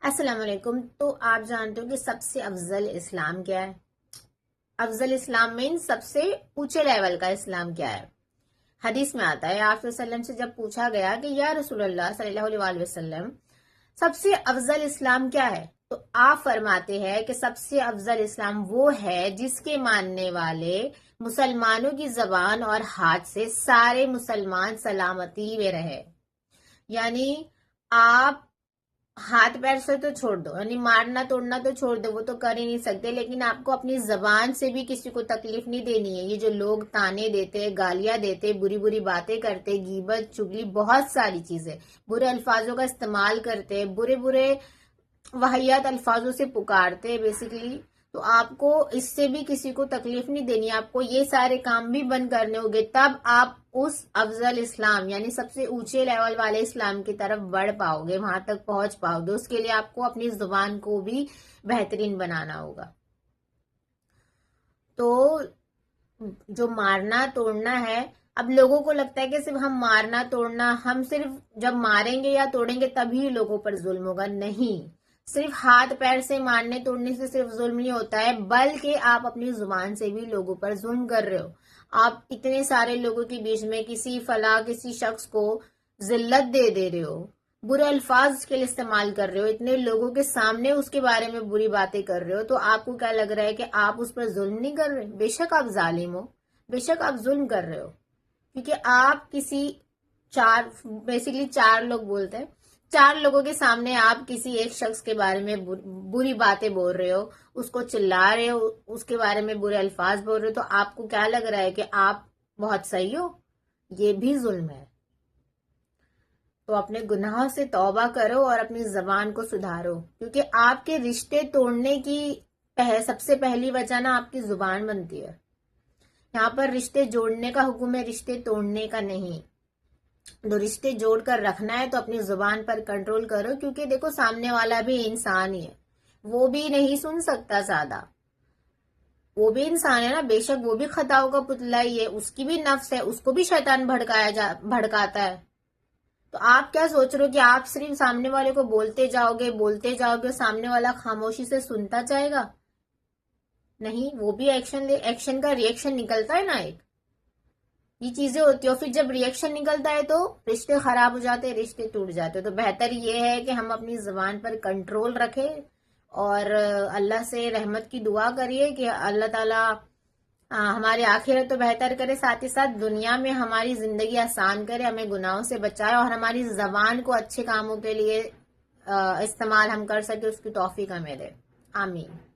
السلام علیکم۔ تو آپ جانتے ہو کہ سب سے افضل اسلام کیا ہے؟ افضل اسلام مین سب سے اونچے لیول کا اسلام کیا ہے؟ حدیث میں آتا ہے، آپ صلی اللہ علیہ وسلم سے جب پوچھا گیا کہ یا رسول اللہ صلی اللہ علیہ وسلم سب سے افضل اسلام کیا ہے، تو آپ فرماتے ہیں کہ سب سے افضل اسلام وہ ہے جس کے ماننے والے مسلمانوں کی زبان اور ہاتھ سے سارے مسلمان سلامتی میں رہے۔ یعنی آپ ہاتھ پیر سے تو چھوڑ دو، یعنی مارنا توڑنا تو چھوڑ دو، وہ تو کر ہی نہیں سکتے، لیکن آپ کو اپنی زبان سے بھی کسی کو تکلیف نہیں دینی ہے۔ یہ جو لوگ تانے دیتے، گالیاں دیتے، بری بری باتیں کرتے، غیبت چگلی بہت ساری چیزیں، برے الفاظوں کا استعمال کرتے، برے برے واحد الفاظوں سے پکارتے بیسیکلی، تو آپ کو اس سے بھی کسی کو تکلیف نہیں دینی، آپ کو یہ سارے کام بھی بند کرنے ہوگے، تب آپ اس افضل اسلام یعنی سب سے اونچے لیول والے اسلام کی طرف بڑھ پاؤ گے، وہاں تک پہنچ پاؤ گے۔ اس کے لیے آپ کو اپنی زبان کو بھی بہترین بنانا ہوگا۔ تو جو مارنا توڑنا ہے، اب لوگوں کو لگتا ہے کہ صرف ہم مارنا توڑنا، ہم صرف جب ماریں گے یا توڑیں گے تبھی لوگوں پر ظلم ہوگا، نہیں۔ صرف ہاتھ پیر سے مارنے توڑنے سے صرف ظلم نہیں ہوتا ہے، بلکہ آپ اپنی زبان سے بھی لوگوں پر ظلم کر رہے ہو۔ آپ اتنے سارے لوگوں کے بیچ میں کسی شخص کو ذلت دے دے رہے ہو، برے الفاظ کے لیے استعمال کر رہے ہو، اتنے لوگوں کے سامنے اس کے بارے میں بری باتیں کر رہے ہو، تو آپ کو کیا لگ رہا ہے کہ آپ اس پر ظلم نہیں کر رہے؟ بے شک آپ ظالم ہو، بے شک آپ ظلم کر رہے ہو، کیونکہ آپ چار لوگ بولتے ہیں، چار لوگوں کے سامنے آپ کسی ایک شخص کے بارے میں بری باتیں بول رہے ہو، اس کو چلا رہے ہو، اس کے بارے میں برے الفاظ بول رہے ہو، تو آپ کو کیا لگ رہا ہے کہ آپ بہت صحیح ہو؟ یہ بھی ظلم ہے۔ تو اپنے گناہوں سے توبہ کرو اور اپنی زبان کو سدھارو، کیونکہ آپ کے رشتے توڑنے کی سب سے پہلی وجہ نا آپ کی زبان بنتی ہے۔ یہاں پر رشتے جوڑنے کا حکم ہے، رشتے توڑنے کا نہیں۔ تو رشتے جوڑ کر رکھنا ہے تو اپنی زبان پر کنٹرول کرو، کیونکہ دیکھو سامنے والا بھی انسان ہی ہے، وہ بھی نہیں سن سکتا زیادہ، وہ بھی انسان ہے نا، بے شک وہ بھی خطاؤں کا پتلا ہی ہے، اس کی بھی نفس ہے، اس کو بھی شیطان بھڑکاتا ہے۔ تو آپ کیا سوچ رہے ہو کہ آپ صرف سامنے والے کو بولتے جاؤ گے، سامنے والا خاموشی سے سنتا جائے گا؟ نہیں، وہ بھی ایکشن کا ریئیکشن نکلتا ہے نا ایک، یہ چیزیں ہوتی ہیں، پھر جب ریئیکشن نکلتا ہے تو رشتے خراب ہو جاتے ہیں، رشتے ٹوٹ جاتے ہیں۔ تو بہتر یہ ہے کہ ہم اپنی زبان پر کنٹرول رکھیں اور اللہ سے رحمت کی دعا کریے کہ اللہ تعالیٰ ہماری آخرت تو بہتر کرے، ساتھ ہی ساتھ دنیا میں ہماری زندگی آسان کرے، ہمیں گناہوں سے بچائے اور ہماری زبان کو اچھے کاموں کے لیے استعمال ہم کر سکے، اس کی توفیق ہمیں دے۔ آمین۔